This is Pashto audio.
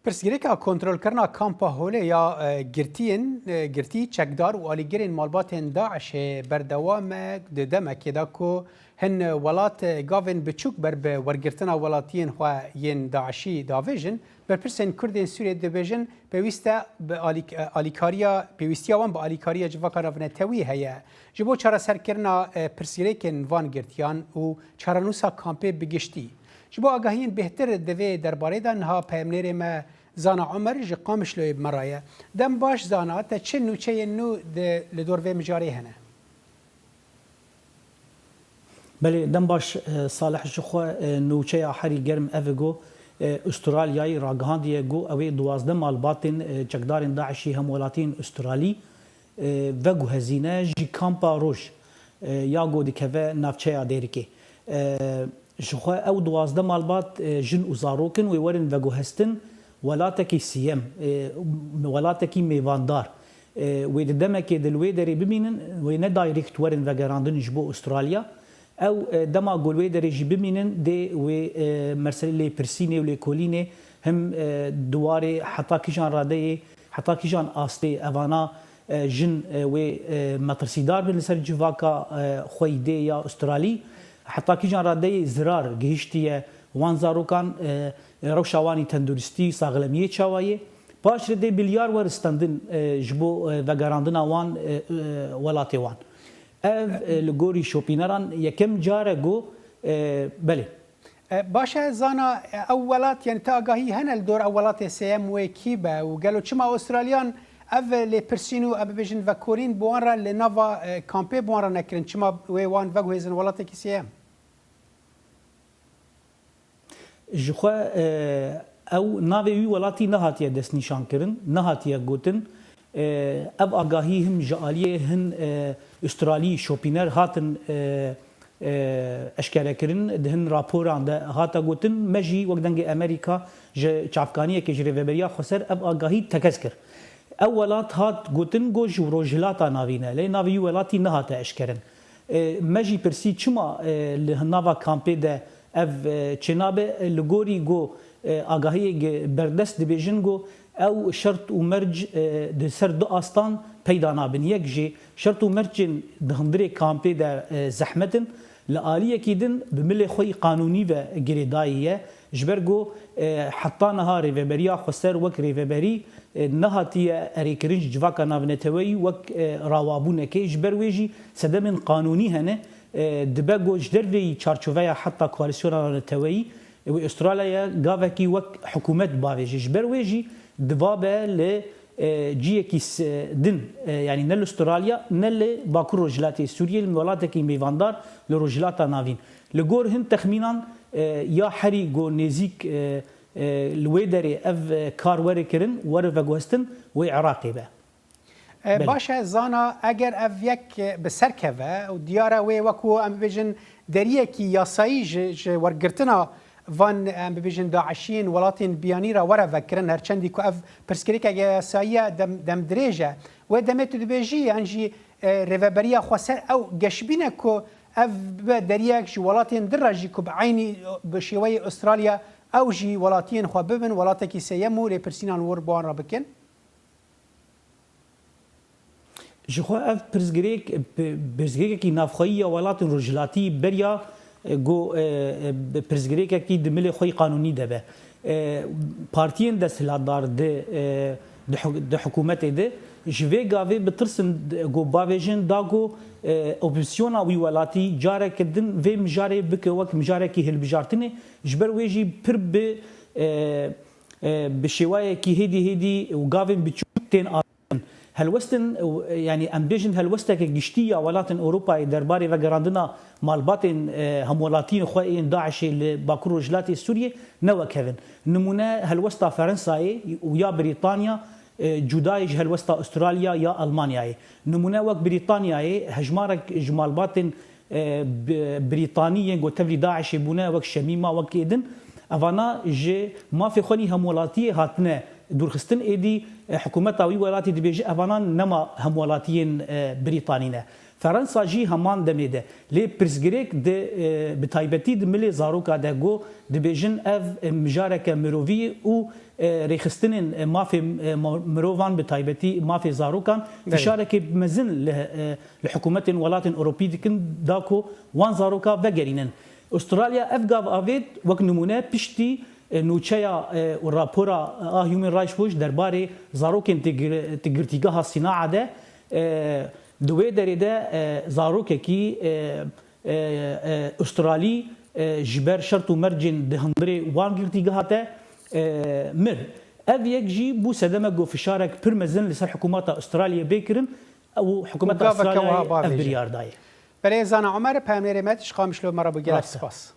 پرسگریکا کنترل کرنا کامپا هوله یا گرتی چکدار و آلیگرین مالباتین داعش بردوام ددمه که دا که هن ولات گاوین بچوک بر به ورگرتنا ولاتین و ین داعشی داویژن بر پرسن کردین سوریه دبیژن بویسته به آلیکاریا به جواکا رافنه توی هیا جبو چارا سرکرنا پرسگریکن وان گرتیان و چارانوسا کامپه بگشتی جبو آگاهین بهتر دوی درباره دانها پیامنیر ما زانا عمر جی قامش لوی مرایه دم باش زانا تا چه نوچه نو لدور و مجاری هنه بله دم باش صالح شخو نوچه حری گرم افگو استرالیای راگهاندیه گو اوی 12 مالباتین چکدارین داعشی هم ولاتین استرالی وگو هزینه جی کامپا روش یا گو دیکوه نافچه دیرکی شخو او 12 مالبات جن وزاروكن ويورن فاجو هستن ولاتكي سيام ولاتكي ميفاندار ويدمك دلوي دري بمينن وين دايركت ورن فاجراندن جبو استراليا او دما قولوي دري جي بمينن دي و مرسل لي برسيني ولي كوليني هم دواري حتى كيجان رادي حتى كيجان استي افانا جن و مترسيدار بالنسبه جواكا خويدي يا استرالي حتی که جان راده زرار گهشتیه وان زاروکان روشوانی تندرستی ساغلمیه چاوایه باش رده بیلیار ورستندن جبو وگراندن وان ولاتی وان اف لگوری شوپینران یکم جاره گو بله باشه زانا اولات یعنی تا آگاهی هنل دور اولات سیم و کیبه و گلو چما استرالیان اول پرسینو اب بجن و کورین بوان را لنوا کامپه بوان را نکرن چما وان وگو هزن ولاته کی سیم جخوا او ناوی ولاتی نهاتیه دست نشان کرن نهاتیه گوتن اب آگاهی هم جالیه هن استرالی شوپینر هاتن اشکال کرن دهن راپوران ده هاتا گوتن مجی وقدنگ امریکا چافکانیه که جریوبریا خسر اب آگاهی تکس کر اولات هات گوتن گوش و روجلاتا ناوینه لی ناوی ولاتی نهاتا اشکرن مجی پرسی چما لهناوا کامپه ده اف چنابه لگوری گو آگاهی بردست دبیجن گو او شرط و مرج ده سر دو آستان پیدا نابن یک جی شرط و مرجن دهندره کامپه ده زحمتن لآلیه کیدن بملی خوی قانونی و گریداییه جبر گو حتی نها ریوبریا خسر وک ریوبری نهاتیه اریکرنج جواکا نابنتوی وک راوابونه که جبر ویجی سدمن قانونی هنه دبگو جدروی چارچوبه حتی کواليسيون توی و استرالیا گاوکی وک حکومت باویجی جبر ویجی دوابه ل جیه کیس دن یعنی نل استرالیا نل باکور رجلاتی سوریه المولات کی میواندار لرجلاتا ناوین لگور هم تخمینان یا حری گو نزیک الویدری اف کار وری کرن ور وگوستن و عراقی به باشه زانا اگر اف یک بسرکه و دیاره وکو ام بجن دریه کی یاسایی ورگرتنا وان ام بجن داعشین ولاتین بیانی را وره وکرن هرچندی که اف پرسکریک یاسایی دم دریجه و دمت دبیجی انجی ریوبریا خسر او گشبینه که اف دریه کی ولاتین دراجی که بعینی بشیوه استرالیا او جی ولاتین خو ببن ولاتکی سیمو لی پرسینان ور بوان را بکن جخوا اف پرزگریک کی نافخوی ولات رجلاتی بریا گو پرزگریک کی دمل خوی قانونی دبه پارتیین دستهلاتدار ده حکومت ده جوی گاوی بترسن گو باویجن دا گو اپوزیسیونا وی ولاتی جاره کدن و مجاره بک وک مجاره کی هلبجارتنه جبر ویجی پر به شوایه کی هدی و گاوین بچوتین هلوستن يعني امبيجن هلوستك جشتيه ولات اوروبا درباري وغراندنا مالباتين همولاتين خوين داعش باكور رجلاتي سوريا نوا كيفن نمونه هلوستا فرنسا ويا بريطانيا جدايج هلوستا استراليا يا المانيا نمونه وك بريطانيا هجمارك جمالباتين بريطانيه جو تبري داعش بونه وك شميمه وك ايدن افانا جي ما في خوني همولاتي هاتنه دورخستن ایدی حکومت آوی ولاتی دبیجی اوانان نما هم ولاتیین بریتانینه فرانسا جی همان دمیده لی پرسگریک ده بتایبتی دملی زاروکا ده گو دبیجن اف مجارک مروی و ریخستن مافی مروان بتایبتی مافی زاروکان فشارک مزن لحکومت ولات اوروبی دکن داکو وان زاروکا وگرینن استرالیا اف گاو آوید وک نمونه پشتی نوچیا و راپورا هیومن رایتس ووچ درباره زاروکن تگرتیگاه صناعه ده دوی دریده زاروک کی استرالی جبر شرط و مرجن دهندری وان گرتیگاه ته مر اف یک جی بو سدمه گو فشارک پرمزن لسر حکومت استرالیا بکرن او حکومت استرالیا اف بریاردای برای زن عمر پیامیر متش خامشلو مرا بگیرد سپاس